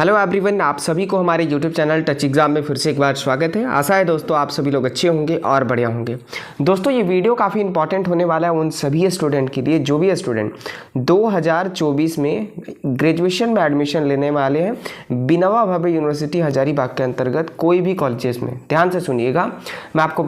Hello everyone, आप सभी को हमारे यूट्यूब चैनल टच एग्जाम में फिर से एक बार स्वागत है। आशा है दोस्तों आप सभी लोग अच्छे होंगे और बढ़िया होंगे। दोस्तों ये वीडियो काफ़ी इंपॉर्टेंट होने वाला है उन सभी स्टूडेंट के लिए जो भी स्टूडेंट 2024 में ग्रेजुएशन में एडमिशन लेने वाले हैं बिनवा भावे यूनिवर्सिटी हजारीबाग के अंतर्गत कोई भी कॉलेजेस में। ध्यान से सुनिएगा, मैं आपको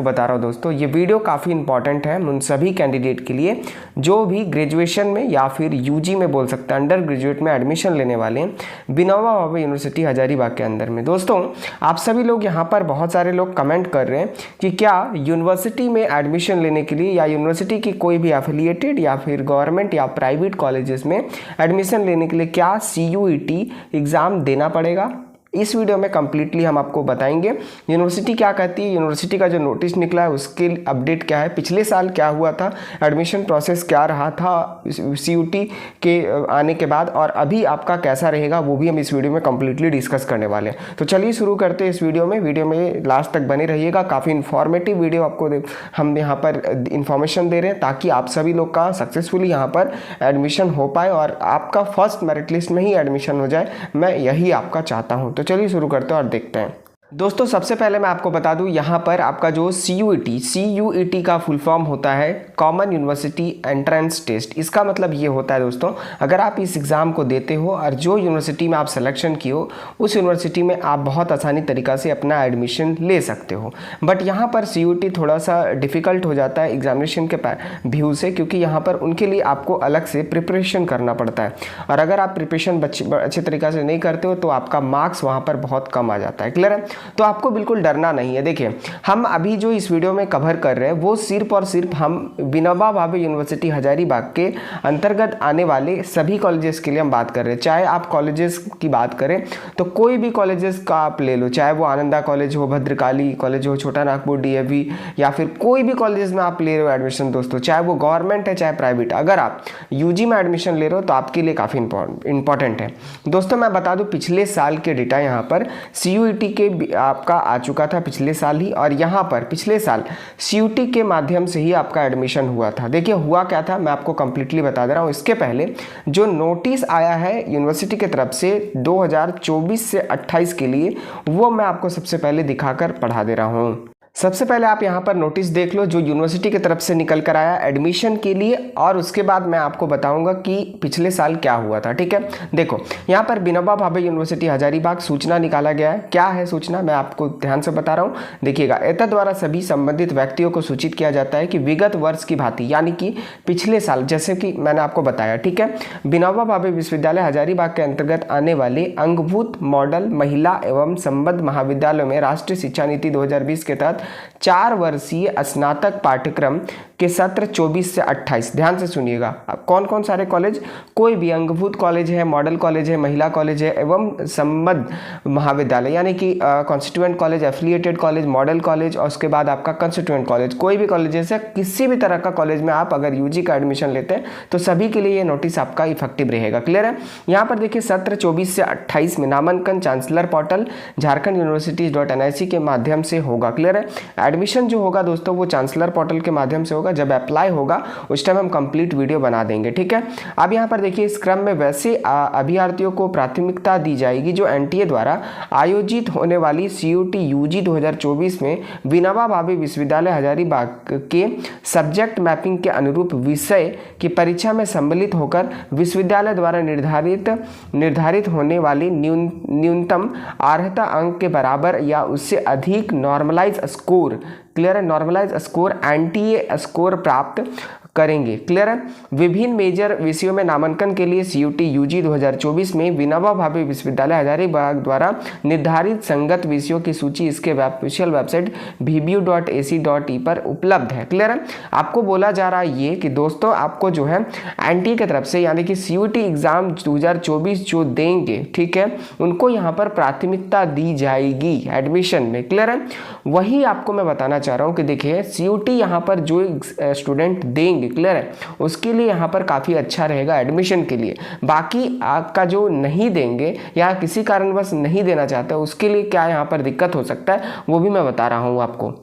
बता रहा हूँ दोस्तों, ये वीडियो काफ़ी इंपॉर्टेंट है उन सभी कैंडिडेट के लिए जो भी ग्रेजुएशन में या फिर यूजी में बोल सकते हैं अंडर ग्रेजुएट में एडमिशन लेने वाले हैं बिनवा भावे यूनिवर्सिटी हजारीबाग के अंदर में। दोस्तों आप सभी लोग यहाँ पर बहुत सारे लोग कमेंट कर रहे हैं कि क्या यूनिवर्सिटी में एडमिशन लेने के लिए या यूनिवर्सिटी की कोई भी एफिलिएटेड या फिर गवर्नमेंट या प्राइवेट कॉलेजेस में एडमिशन लेने के लिए क्या CUET एग्ज़ाम देना पड़ेगा। इस वीडियो में कंप्लीटली हम आपको बताएंगे यूनिवर्सिटी क्या कहती है, यूनिवर्सिटी का जो नोटिस निकला है उसके अपडेट क्या है, पिछले साल क्या हुआ था, एडमिशन प्रोसेस क्या रहा था CUET के आने के बाद और अभी आपका कैसा रहेगा वो भी हम इस वीडियो में कंप्लीटली डिस्कस करने वाले हैं। तो चलिए शुरू करते हैं इस वीडियो में लास्ट तक बने रहिएगा। काफ़ी इन्फॉर्मेटिव वीडियो आपको हम यहाँ पर इन्फॉर्मेशन दे रहे हैं ताकि आप सभी लोग का सक्सेसफुली यहाँ पर एडमिशन हो पाए और आपका फर्स्ट मेरिट लिस्ट में ही एडमिशन हो जाए। मैं यही आपका चाहता हूँ। तो चलिए शुरू करते हैं और देखते हैं। दोस्तों सबसे पहले मैं आपको बता दूं यहाँ पर आपका जो CUET का फुल फॉर्म होता है कॉमन यूनिवर्सिटी एंट्रेंस टेस्ट। इसका मतलब ये होता है दोस्तों, अगर आप इस एग्ज़ाम को देते हो और जो यूनिवर्सिटी में आप सिलेक्शन की हो उस यूनिवर्सिटी में आप बहुत आसानी तरीक़ा से अपना एडमिशन ले सकते हो। बट यहाँ पर CUET थोड़ा सा डिफ़िकल्ट हो जाता है एग्जामिनेशन के व्यू से, क्योंकि यहाँ पर उनके लिए आपको अलग से प्रिपरेशन करना पड़ता है और अगर आप प्रिपरेशन अच्छे तरीक़ा से नहीं करते हो तो आपका मार्क्स वहाँ पर बहुत कम आ जाता है। क्लियर है? तो आपको बिल्कुल डरना नहीं है। देखिए हम अभी जो इस वीडियो में कवर कर रहे हैं वो सिर्फ और सिर्फ हम बिनवा भावे यूनिवर्सिटी हजारीबाग के अंतर्गत आने वाले सभी कॉलेजेस के लिए हम बात कर रहे हैं। चाहे आप कॉलेजेस की बात करें तो कोई भी कॉलेजेस का आप ले लो, चाहे वो आनंदा कॉलेज हो, भद्रकाली कॉलेज हो, छोटा नागपुर DAV या फिर कोई भी कॉलेजेस में आप ले रहे हो एडमिशन दोस्तों, चाहे वो गवर्नमेंट है चाहे प्राइवेट, अगर आप UG में एडमिशन ले रहे हो तो आपके लिए काफ़ी इंपॉर्टेंट है। दोस्तों मैं बता दूँ पिछले साल के डेटा यहाँ पर CUET के आपका आ चुका था पिछले साल ही, और यहाँ पर पिछले साल CUET के माध्यम से ही आपका एडमिशन हुआ था। देखिए हुआ क्या था मैं आपको कंप्लीटली बता दे रहा हूँ। इसके पहले जो नोटिस आया है यूनिवर्सिटी की तरफ से 2024 से 28 के लिए वो मैं आपको सबसे पहले दिखाकर पढ़ा दे रहा हूँ। सबसे पहले आप यहाँ पर नोटिस देख लो जो यूनिवर्सिटी की तरफ से निकल कर आया एडमिशन के लिए, और उसके बाद मैं आपको बताऊंगा कि पिछले साल क्या हुआ था। ठीक है, देखो यहाँ पर बिनवा भावे यूनिवर्सिटी हजारीबाग सूचना निकाला गया है। क्या है सूचना मैं आपको ध्यान से बता रहा हूँ, देखिएगा। एतद द्वारा सभी संबंधित व्यक्तियों को सूचित किया जाता है कि विगत वर्ष की भांति यानी कि पिछले साल जैसे कि मैंने आपको बताया, ठीक है, बिनवा भावे विश्वविद्यालय हजारीबाग के अंतर्गत आने वाले अंगभूत मॉडल महिला एवं संबद्ध महाविद्यालयों में राष्ट्रीय शिक्षा नीति 2020 के तहत 4 वर्षीय स्नातक पाठ्यक्रम के सत्र 24 से 28। ध्यान से सुनिएगा, अब कौन कौन सारे कॉलेज, कोई भी अंगभूत कॉलेज है, मॉडल कॉलेज है, महिला कॉलेज है एवं संबद्ध महाविद्यालय यानी कि constituent college, affiliated college, model college और उसके बाद आपका कंस्टिट्यूएंट कॉलेज, कोई भी कॉलेज है, किसी भी तरह का कॉलेज में आप अगर UG का एडमिशन लेते हैं तो सभी के लिए ये नोटिस आपका इफेक्टिव रहेगा। क्लियर है? यहाँ पर देखिए सत्र 24 से 28 में नामांकन चांसलर पोर्टल झारखंड यूनिवर्सिटीज.NIC के माध्यम से होगा। क्लियर है? एडमिशन जो होगा दोस्तों वो चांसलर पोर्टल के माध्यम से होगा। जब अप्लाई होगा उस टाइम हम कंप्लीट वीडियो बना देंगे। ठीक है, अब यहाँ पर देखिए इस क्रम में वैसे अभ्यर्थियों को प्राथमिकता दी जाएगी जो NTA द्वारा आयोजित होने वाली CUET UG 2024 में बिनवा भावे विश्वविद्यालय हजारीबाग के सब्जेक्ट मैपिंग के अनुरूप विषय की परीक्षा में सम्मिलित होकर विश्वविद्यालय द्वारा निर्धारित होने वाली न्यूनतम अर्हता अंक के बराबर या उससे अधिक नॉर्मलाइज स्कोर, क्लियर है, नॉर्मलाइज स्कोर NTA स्कोर प्राप्त करेंगे। क्लियर है? विभिन्न मेजर विषयों में नामांकन के लिए CUET UG 2024 में बिनवा भावे विश्वविद्यालय हजारीबाग द्वारा निर्धारित संगत विषयों की सूची इसके ऑफिशियल वेबसाइट vbu.ac.in पर उपलब्ध है। क्लियर है? आपको बोला जा रहा है ये कि दोस्तों आपको जो है NTA की तरफ से यानी कि CUET एग्जाम 2024 जो देंगे, ठीक है, उनको यहाँ पर प्राथमिकता दी जाएगी एडमिशन में। क्लियर है? वही आपको मैं बताना चाह रहा हूँ कि देखिए CUET यहाँ पर जो स्टूडेंट देंगे, क्लियर है, उसके लिए यहाँ पर काफ़ी अच्छा रहेगा एडमिशन के लिए। बाकी आपका जो नहीं देंगे या किसी कारणवश नहीं देना चाहते उसके लिए क्या यहाँ पर दिक्कत हो सकता है वो भी मैं बता रहा हूँ आपको।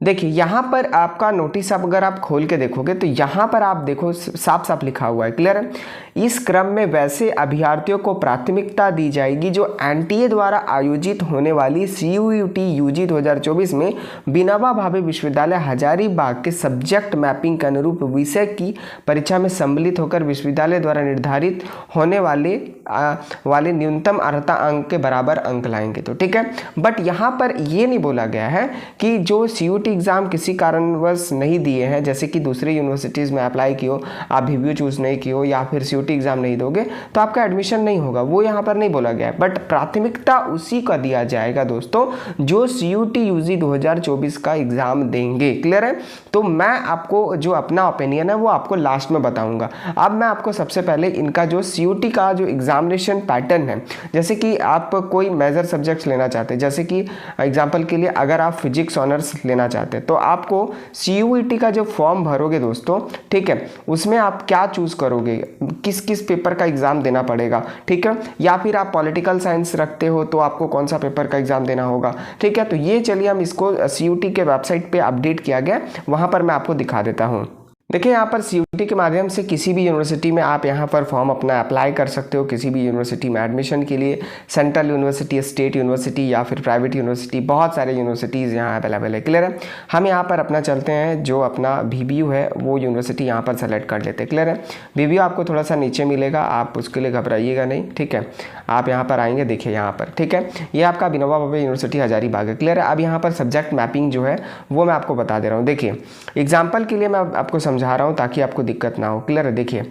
देखिए यहाँ पर आपका नोटिस आप अगर आप खोल के देखोगे तो यहाँ पर आप देखो साफ साफ लिखा हुआ है, क्लियर है। इस क्रम में वैसे अभ्यर्थियों को प्राथमिकता दी जाएगी जो एनटीए द्वारा आयोजित होने वाली CUET UG 2024 में विनोबा भावे विश्वविद्यालय हजारीबाग के सब्जेक्ट मैपिंग के अनुरूप विषय की परीक्षा में सम्मिलित होकर विश्वविद्यालय द्वारा निर्धारित होने वाले न्यूनतम अर्हता अंक के बराबर अंक लाएंगे। तो ठीक है, बट यहाँ पर ये नहीं बोला गया है कि जो CUET एग्ज़ाम किसी कारणवश नहीं दिए हैं, जैसे कि दूसरी यूनिवर्सिटीज़ में अप्लाई किए हो, आप VBU चूज़ नहीं किए हो या फिर CUET एग्ज़ाम नहीं दोगे तो आपका एडमिशन नहीं होगा, वो यहाँ पर नहीं बोला गया है। बट प्राथमिकता उसी का दिया जाएगा दोस्तों जो CUET UG 2024 का एग्ज़ाम देंगे, क्लियर है। तो मैं आपको जो अपना ओपिनियन है वो आपको लास्ट में बताऊँगा। अब मैं आपको सबसे पहले इनका जो CUET का जो एग्जामिनेशन पैटर्न है, जैसे कि आप कोई मेजर सब्जेक्ट्स लेना चाहते हैं, जैसे कि एग्जाम्पल के लिए अगर आप फिजिक्स ऑनर्स लेना चाहते हैं तो आपको CUET का जो फॉर्म भरोगे दोस्तों, ठीक है, उसमें आप क्या चूज़ करोगे, किस किस पेपर का एग्ज़ाम देना पड़ेगा, ठीक है, या फिर आप पॉलिटिकल साइंस रखते हो तो आपको कौन सा पेपर का एग्ज़ाम देना होगा, ठीक है। तो ये चलिए हम इसको CUET के वेबसाइट पे अपडेट किया गया, वहाँ पर मैं आपको दिखा देता हूँ। देखिए यहाँ पर CUET के माध्यम से किसी भी यूनिवर्सिटी में आप यहाँ पर फॉर्म अपना अप्लाई कर सकते हो, किसी भी यूनिवर्सिटी में एडमिशन के लिए, सेंट्रल यूनिवर्सिटी, स्टेट यूनिवर्सिटी या फिर प्राइवेट यूनिवर्सिटी, बहुत सारे यूनिवर्सिटीज़ यहाँ अवेलेबल है, क्लियर है। हम यहाँ पर अपना चलते हैं, जो अपना VBU है वो यूनिवर्सिटी यहाँ पर सेलेक्ट कर लेते हैं, क्लियर है। VBU आपको थोड़ा सा नीचे मिलेगा, आप उसके लिए घबराइएगा नहीं, ठीक है। आप यहाँ पर आएंगे, देखिए यहाँ पर, ठीक है, ये आपका विनोबा भावे यूनिवर्सिटी हजारीबाग है, क्लियर है। अब यहाँ पर सब्जेक्ट मैपिंग जो है वो मैं आपको बता दे रहा हूँ। देखिए एग्जाम्पल के लिए मैं आपको समझा रहा हूँ ताकि आपको दिक्कत ना हो, क्लियर है। देखिए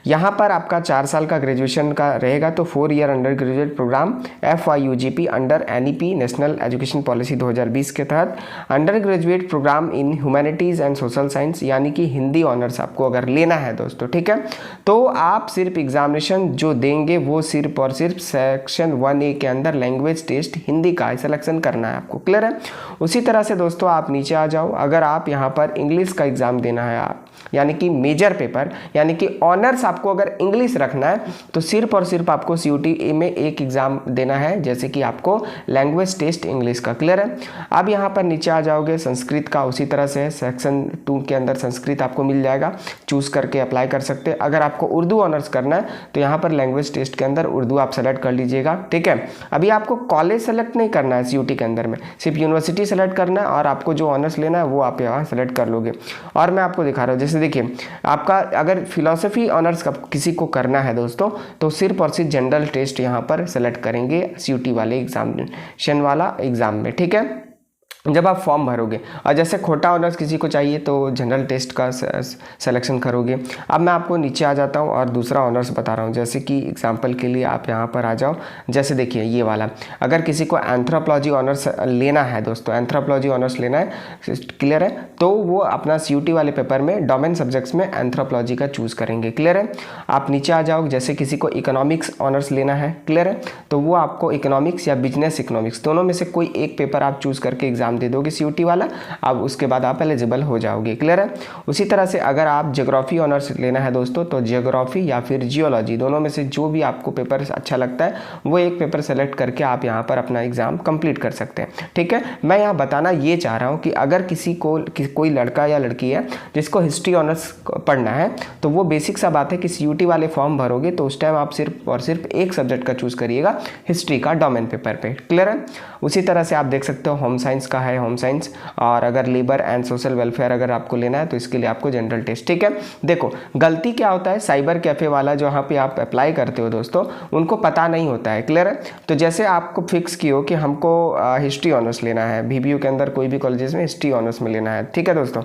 यहाँ पर आपका 4 साल का ग्रेजुएशन का रहेगा, तो 4 year undergraduate programme FYUGP अंडर NEP नेशनल एजुकेशन पॉलिसी 2020 के तहत undergraduate programme in humanities and social science, यानी कि हिंदी ऑनर्स आपको अगर लेना है दोस्तों, ठीक है, तो आप सिर्फ एग्जामिनेशन जो देंगे वो सिर्फ और सिर्फ सेक्शन 1A के अंदर लैंग्वेज टेस्ट हिंदी का सिलेक्शन करना है आपको, क्लियर है। उसी तरह से दोस्तों आप नीचे आ जाओ, अगर आप यहाँ पर इंग्लिश का एग्ज़ाम देना है आप, यानी कि मेजर पेपर, यानी कि ऑनर्स आपको अगर इंग्लिश रखना है तो सिर्फ और सिर्फ आपको CUET में एक एग्ज़ाम देना है, जैसे कि आपको लैंग्वेज टेस्ट इंग्लिश का, क्लियर है। अब यहाँ पर नीचे आ जाओगे, संस्कृत का उसी तरह से सेक्शन 2 के अंदर संस्कृत आपको मिल जाएगा, चूज़ करके अप्लाई कर सकते हैं। अगर आपको उर्दू ऑनर्स करना है तो यहाँ पर लैंग्वेज टेस्ट के अंदर उर्दू आप सेलेक्ट कर लीजिएगा, ठीक है। अभी आपको कॉलेज सेलेक्ट नहीं करना है CUET के अंदर में, सिर्फ यूनिवर्सिटी सेलेक्ट करना है और आपको जो ऑनर्स लेना है वो आप यहाँ सेलेक्ट कर लोगे। और मैं आपको दिखा रहा हूँ, जैसे देखिए आपका अगर फिलॉसफी ऑनर्स का किसी को करना है दोस्तों तो सिर्फ और सिर्फ जनरल टेस्ट यहाँ पर सेलेक्ट करेंगे CUET वाले एग्जामिनेशन वाला एग्ज़ाम में, ठीक है, जब आप फॉर्म भरोगे। और जैसे खोटा ऑनर्स किसी को चाहिए तो जनरल टेस्ट का सिलेक्शन करोगे। अब मैं आपको नीचे आ जाता हूँ और दूसरा ऑनर्स बता रहा हूँ, जैसे कि एग्जांपल के लिए आप यहाँ पर आ जाओ, जैसे देखिए ये वाला, अगर किसी को एंथ्रोपोलॉजी ऑनर्स लेना है दोस्तों, एंथ्रोपोलॉजी ऑनर्स लेना है, क्लियर है, तो वो अपना CUET वाले पेपर में डोमेन सब्जेक्ट्स में एंथ्रोपोलॉजी का चूज़ करेंगे, क्लियर है। आप नीचे आ जाओ, जैसे किसी को इकोनॉमिक्स ऑनर्स लेना है, क्लियर है, तो वो आपको इकोनॉमिक्स या बिजनेस इकोनॉमिक्स दोनों में से कोई एक पेपर आप चूज़ करके एग्जाम दे दोगे CUET वाला, अब उसके बाद आप एलिजिबल हो जाओगे, क्लियर है। उसी तरह से अगर आप ज्योग्राफी ऑनर्स लेना है दोस्तों तो ज्योग्राफी या फिर जियोलॉजी दोनों में से जो भी आपको पेपर अच्छा लगता है वो एक पेपर सेलेक्ट करके आप यहाँ पर अपना एग्जाम कंप्लीट कर सकते हैं, ठीक है। मैं यहाँ बताना ये चाह रहा हूँ कि अगर किसी को कोई लड़का या लड़की है जिसको हिस्ट्री ऑनर्स पढ़ना है तो वो बेसिक सा बात है कि CUET वाले फॉर्म भरोगे तो उस टाइम आप सिर्फ और सिर्फ एक सब्जेक्ट का चूज़ करिएगा, हिस्ट्री का डोमेन पेपर पे, क्लियर है। उसी तरह से आप देख सकते हो होम साइंस का है, होम साइंस, और अगर लेबर एंड सोशल वेलफेयर अगर आपको लेना है तो इसके लिए आपको जनरल टेस्ट, ठीक है। देखो गलती क्या होता है, साइबर कैफ़े वाला जहाँ पे आप अप्लाई करते हो दोस्तों उनको पता नहीं होता है, क्लियर है। तो जैसे आपको फिक्स की हो कि हमको हिस्ट्री ऑनर्स लेना है, VBU के अंदर कोई भी कॉलेजेस में हिस्ट्री ऑनर्स में लेना है, ठीक है दोस्तों,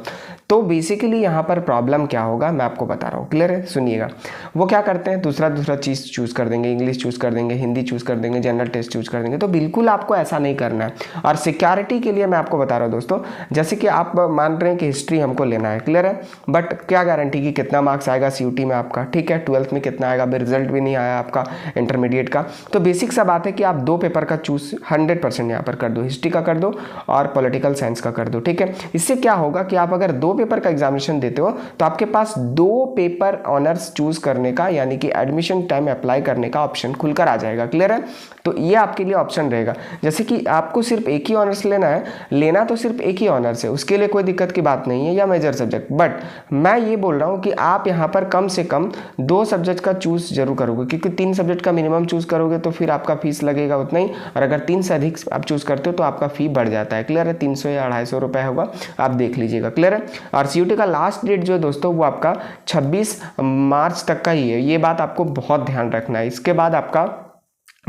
तो बेसिकली यहाँ पर प्रॉब्लम क्या होगा मैं आपको बता रहा हूँ, क्लियर है, सुनिएगा। वो क्या करते हैं, दूसरा चीज़ चूज़ कर देंगे, इंग्लिश चूज़ कर देंगे, हिंदी चूज़ कर देंगे, जनरल टेस्ट चूज़ कर देंगे, तो बिल्कुल आपको ऐसा नहीं करना है। और सिक्योरिटी के लिए मैं आपको बता रहा हूँ दोस्तों, जैसे कि आप मान रहे हैं कि हिस्ट्री हमको लेना है, क्लियर है, बट क्या गारंटी कि कितना मार्क्स आएगा CUET में आपका, ठीक है, 12th में कितना आएगा, अभी रिजल्ट भी नहीं आया आपका इंटरमीडिएट का, तो बेसिक सा बात है कि आप 2 पेपर का चूज 100% यहाँ पर कर दो, हिस्ट्री का कर दो और पॉलिटिकल साइंस का कर दो, ठीक है। इससे क्या होगा कि आप अगर 2 पेपर का एग्जामिनेशन देते हो तो आपके पास 2 पेपर ऑनर्स चूज करने का, यानी कि एडमिशन टाइम अप्लाई करने का ऑप्शन खुलकर आ जाएगा, क्लियर है। तो ये आपके लिए ऑप्शन रहेगा। जैसे कि आपको सिर्फ एक ही ऑनर्स लेना है लेना तो सिर्फ एक ही ऑनर्स है, उसके लिए कोई दिक्कत की बात नहीं है, या मेजर सब्जेक्ट। बट मैं ये बोल रहा हूँ कि आप यहाँ पर कम से कम 2 सब्जेक्ट का चूज़ जरूर करोगे, क्योंकि 3 सब्जेक्ट का मिनिमम चूज़ करोगे तो फिर आपका फीस लगेगा उतना ही, और अगर 3 से अधिक आप चूज़ करते हो तो आपका फ़ी बढ़ जाता है। क्लियर है? 300 या 250 रुपये होगा, आप देख लीजिएगा। क्लियर है? और CUT का लास्ट डेट जो है दोस्तों वो आपका 26 मार्च तक का ही है, ये बात आपको बहुत ध्यान रखना है। इसके बाद आपका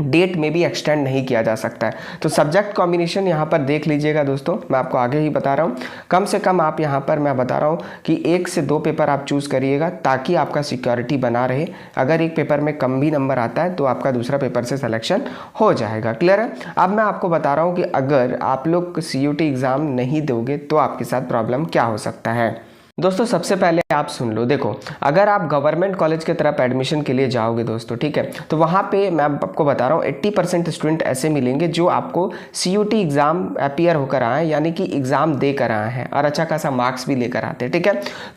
डेट में भी एक्सटेंड नहीं किया जा सकता है। तो सब्जेक्ट कॉम्बिनेशन यहाँ पर देख लीजिएगा दोस्तों, मैं आपको आगे ही बता रहा हूँ। कम से कम आप यहाँ पर मैं बता रहा हूँ कि 1 से 2 पेपर आप चूज़ करिएगा, ताकि आपका सिक्योरिटी बना रहे। अगर एक पेपर में कम भी नंबर आता है तो आपका दूसरा पेपर से सिलेक्शन हो जाएगा। क्लियर है? अब मैं आपको बता रहा हूँ कि अगर आप लोग CUT एग्ज़ाम नहीं दोगे तो आपके साथ प्रॉब्लम क्या हो सकता है। दोस्तों सबसे पहले आप सुन लो, देखो अगर आप गवर्नमेंट कॉलेज की तरफ एडमिशन के लिए जाओगे दोस्तों, ठीक है, तो वहाँ पे मैं आपको बता रहा हूँ 80% स्टूडेंट ऐसे मिलेंगे जो आपको CUT एग्ज़ाम अपीयर होकर आए, यानी कि एग्ज़ाम दे कर आए हैं और अच्छा खासा मार्क्स भी लेकर आते हैं। ठीक है,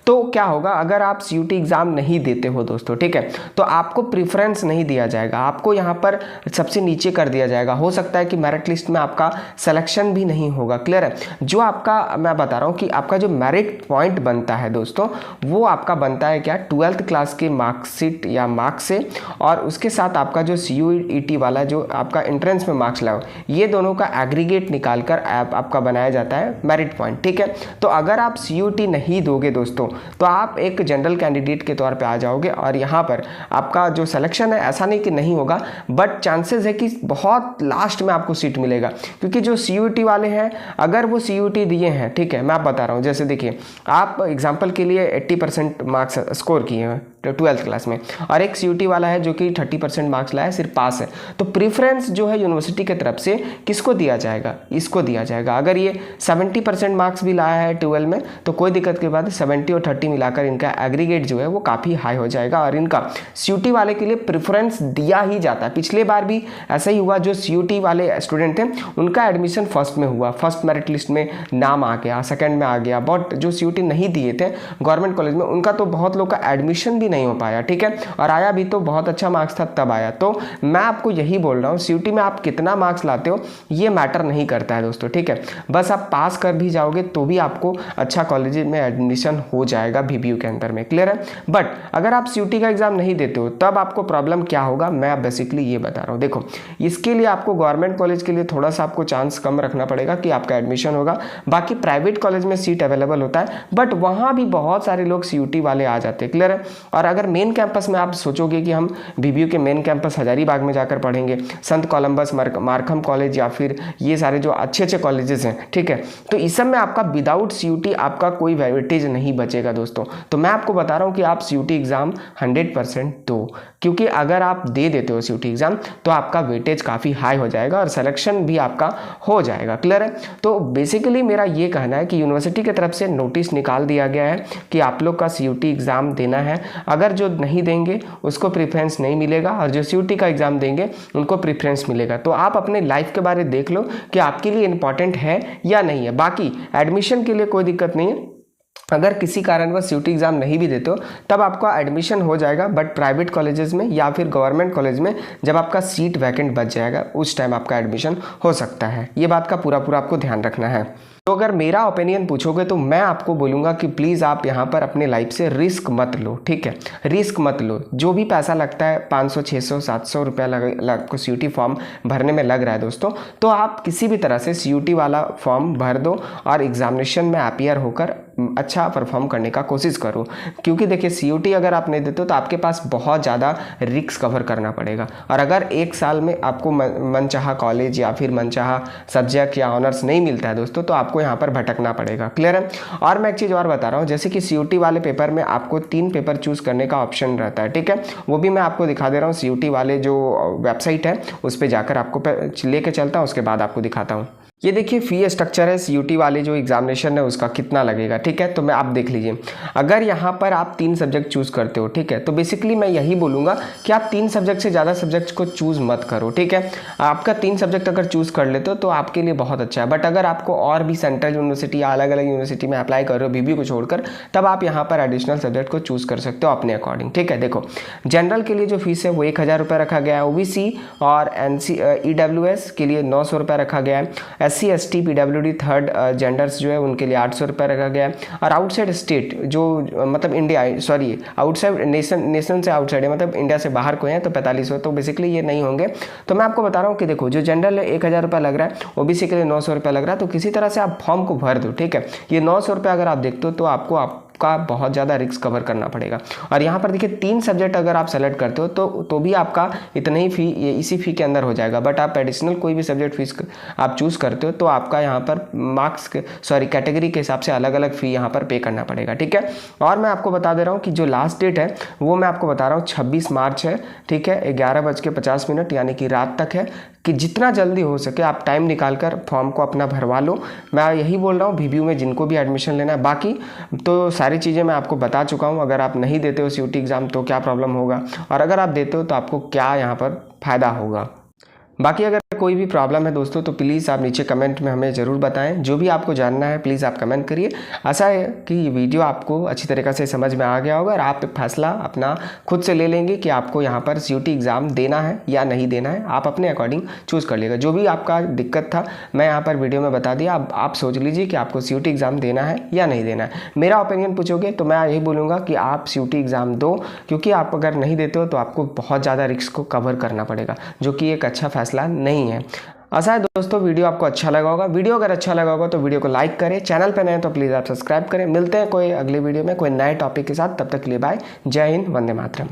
तो क्या होगा अगर आप CUT एग्ज़ाम नहीं देते हो दोस्तों, ठीक है, तो आपको प्रिफ्रेंस नहीं दिया जाएगा, आपको यहाँ पर सबसे नीचे कर दिया जाएगा। हो सकता है कि मेरिट लिस्ट में आपका सिलेक्शन भी नहीं होगा। क्लियर है? जो आपका मैं बता रहा हूँ कि आपका जो मेरिट पॉइंट बनता है दोस्तों, वो आपका बनता है क्या, 12th क्लास के मार्कशीट या मार्क्स से, और उसके साथ आपका जो CUET वाला जो आपका एंट्रेंस में मार्क्स लाओ, ये दोनों का एग्रीगेट निकालकर आपका बनाया जाता है मेरिट पॉइंट। ठीक है, तो अगर आप CUT नहीं दोगे दोस्तों तो आप एक जनरल कैंडिडेट के तौर पे आ जाओगे, और यहाँ पर आपका जो सिलेक्शन है ऐसा नहीं कि नहीं होगा, बट चांसेस है कि बहुत लास्ट में आपको सीट मिलेगा, क्योंकि जो CUT वाले हैं अगर वो CUT दिए हैं, ठीक है, मैं आप बता रहा हूँ, जैसे देखिए आप एग्जाम्पल के लिए 80% मार्क्स स्कोर किए हैं 12th क्लास में, और एक CUT वाला है जो कि 30% मार्क्स लाया, सिर्फ पास है, तो प्रीफरेंस जो है यूनिवर्सिटी की तरफ से किसको दिया जाएगा, इसको दिया जाएगा। अगर ये 70% मार्क्स भी लाया है 12 में तो कोई दिक्कत के बाद 70 और 30 मिलाकर इनका एग्रीगेट जो है वो काफ़ी हाई हो जाएगा, और इनका CUT वाले के लिए प्रेफरेंस दिया ही जाता है। पिछले बार भी ऐसा ही हुआ, जो CUT वाले स्टूडेंट थे उनका एडमिशन फर्स्ट में हुआ, फर्स्ट मेरिट लिस्ट में नाम आ गया, सेकेंड में आ गया, बट जो CUT नहीं दिए थे गवर्नमेंट कॉलेज में उनका तो बहुत लोग का एडमिशन भी नहीं हो पाया। ठीक है, और आया भी तो बहुत अच्छा मार्क्स था तब आया। तो मैं आपको यही बोल रहा हूँ, CUT में आप कितना मार्क्स लाते हो ये मैटर नहीं करता है दोस्तों। ठीक है, बस आप पास कर भी जाओगे तो भी आपको अच्छा कॉलेज में एडमिशन हो जाएगा BBU के अंदर में। क्लियर है? बट अगर आप CUT का एग्जाम नहीं देते हो तब आपको प्रॉब्लम क्या होगा, मैं बेसिकली ये बता रहा हूँ। देखो, इसके लिए आपको गवर्नमेंट कॉलेज के लिए थोड़ा सा आपको चांस कम रखना पड़ेगा कि आपका एडमिशन होगा। बाकी प्राइवेट कॉलेज में सीट अवेलेबल होता है, बट वहाँ भी बहुत सारे लोग CUT वाले आ जाते हैं। क्लियर है? और अगर मेन कैंपस में आप सोचोगे कि हम BBU के मेन कैंपस हजारीबाग में जाकर पढ़ेंगे, संत कोलंबस, मार्कम कॉलेज, या फिर ये सारे जो अच्छे अच्छे कॉलेजेस हैं, ठीक है, तो इस सब में आपका विदाउट CUT आपका कोई वेटेज नहीं बचेगा दोस्तों। तो मैं आपको बता रहा हूँ कि आप CUT एग्जाम 100% दो, क्योंकि अगर आप दे देते हो CUT एग्जाम तो आपका वेटेज काफ़ी हाई हो जाएगा और सिलेक्शन भी आपका हो जाएगा। क्लियर है? तो बेसिकली मेरा ये कहना है कि यूनिवर्सिटी की तरफ से नोटिस निकाल दिया गया है कि आप लोग का CUT एग्ज़ाम देना है, अगर जो नहीं देंगे उसको प्रेफरेंस नहीं मिलेगा, और जो CUT का एग्ज़ाम देंगे उनको प्रेफरेंस मिलेगा। तो आप अपने लाइफ के बारे में देख लो कि आपके लिए इंपॉर्टेंट है या नहीं है। बाकी एडमिशन के लिए कोई दिक्कत नहीं है, अगर किसी कारणवश CUT एग्ज़ाम नहीं भी देते हो तब आपका एडमिशन हो जाएगा, बट प्राइवेट कॉलेजेस में या फिर गवर्नमेंट कॉलेज में जब आपका सीट वैकेंट बच जाएगा उस टाइम आपका एडमिशन हो सकता है। ये बात का पूरा आपको ध्यान रखना है। तो अगर मेरा ओपिनियन पूछोगे तो मैं आपको बोलूँगा कि प्लीज़ आप यहाँ पर अपने लाइफ से रिस्क मत लो। ठीक है, रिस्क मत लो। जो भी पैसा लगता है 500, 600, 700 रुपया आपको CUT फॉर्म भरने में लग रहा है दोस्तों, तो आप किसी भी तरह से CUT वाला फॉर्म भर दो और एग्जामिनेशन में अपीयर होकर अच्छा परफॉर्म करने का कोशिश करो। क्योंकि देखिए CUT अगर आप नहीं देते हो तो आपके पास बहुत ज़्यादा रिस्क कवर करना पड़ेगा, और अगर एक साल में आपको मनचाहा कॉलेज या फिर मनचाहा सब्जेक्ट या ऑनर्स नहीं मिलता है दोस्तों तो आपको यहाँ पर भटकना पड़ेगा। क्लियर है? और मैं एक चीज़ और बता रहा हूँ, जैसे कि CUT वाले पेपर में आपको 3 पेपर चूज़ करने का ऑप्शन रहता है। ठीक है, वो भी मैं आपको दिखा दे रहा हूँ। CUT वाले जो वेबसाइट है उस पर जाकर आपको लेके चलता हूँ, उसके बाद आपको दिखाता हूँ। ये देखिए फी स्ट्रक्चर है CUT वाले जो एग्जामिनेशन है उसका कितना लगेगा। ठीक है, तो मैं आप देख लीजिए, अगर यहाँ पर आप 3 सब्जेक्ट चूज़ करते हो, ठीक है, तो बेसिकली मैं यही बोलूँगा कि आप 3 सब्जेक्ट से ज़्यादा सब्जेक्ट को चूज़ मत करो। ठीक है, आपका 3 सब्जेक्ट अगर चूज़ कर लेते हो तो आपके लिए बहुत अच्छा है, बट अगर आपको और भी सेंट्रल यूनिवर्सिटी या अलग अलग यूनिवर्सिटी में अप्लाई कर रहे हो BBU को छोड़कर, तब आप यहाँ पर एडिशनल सब्जेक्ट को चूज़ कर सकते हो अपने अकॉर्डिंग। ठीक है, देखो जनरल के लिए जो फीस है वो 1000 रुपये रखा गया है, OBC और EWS के लिए 900 रुपये रखा गया है, SC ST PWD third genders जो है उनके लिए 800 रुपये रखा गया है। और आउटसाइड स्टेट जो मतलब इंडिया सॉरी आउटसाइड नेशन से आउटसाइड है, मतलब इंडिया से बाहर कोई है तो 4500, तो बेसिकली ये नहीं होंगे। तो मैं आपको बता रहा हूँ कि देखो जो जनरल 1000 रुपये लग रहा है, ओबीसी के लिए 900 रुपये लग रहा है, तो किसी तरह से आप फॉर्म को भर दो, ठीक है। ये 900 रुपये अगर आप देखते हो तो आपका बहुत ज़्यादा रिस्क कवर करना पड़ेगा। और यहाँ पर देखिए 3 सब्जेक्ट अगर आप सेलेक्ट करते हो तो भी आपका इतना ही फी इसी फी के अंदर हो जाएगा। बट आप एडिशनल कोई भी सब्जेक्ट फीस आप चूज़ करते हो तो आपका यहाँ पर मार्क्स कैटेगरी के हिसाब से अलग अलग फ़ी यहाँ पर पे करना पड़ेगा, ठीक है। और मैं आपको बता दे रहा हूँ कि जो लास्ट डेट है वो मैं आपको बता रहा हूँ 26 मार्च है, ठीक है, 11:50 यानी कि रात तक है, कि जितना जल्दी हो सके आप टाइम निकाल कर फॉर्म को अपना भरवा लो। मैं यही बोल रहा हूँ VBU में जिनको भी एडमिशन लेना है। बाकी तो सारी चीज़ें मैं आपको बता चुका हूँ। अगर आप नहीं देते हो CUT एग्ज़ाम तो क्या प्रॉब्लम होगा, और अगर आप देते हो तो आपको क्या यहाँ पर फ़ायदा होगा। बाकी अगर कोई भी प्रॉब्लम है दोस्तों तो प्लीज़ आप नीचे कमेंट में हमें ज़रूर बताएं। जो भी आपको जानना है प्लीज़ आप कमेंट करिए। आशा है कि ये वीडियो आपको अच्छी तरीक़े से समझ में आ गया होगा और आप फैसला अपना खुद से ले लेंगे कि आपको यहाँ पर CUT एग्ज़ाम देना है या नहीं देना है। आप अपने अकॉर्डिंग चूज़ कर लीजिएगा। जो भी आपका दिक्कत था मैं यहाँ पर वीडियो में बता दिया। अब आप सोच लीजिए कि आपको CUT एग्ज़ाम देना है या नहीं देना है। मेरा ओपिनियन पूछोगे तो मैं यही बोलूँगा कि आप CUT एग्ज़ाम दो, क्योंकि आप अगर नहीं देते हो तो आपको बहुत ज़्यादा रिस्क को कवर करना पड़ेगा, जो कि एक अच्छा फैसला नहीं है। आशा है दोस्तों वीडियो आपको अच्छा लगा होगा। वीडियो अगर अच्छा लगा होगा तो वीडियो को लाइक करें, चैनल पर नए हैं तो प्लीज़ आप सब्सक्राइब करें। मिलते हैं कोई अगले वीडियो में कोई नए टॉपिक के साथ, तब तक के लिए बाय। जय हिंद, वंदे मातरम।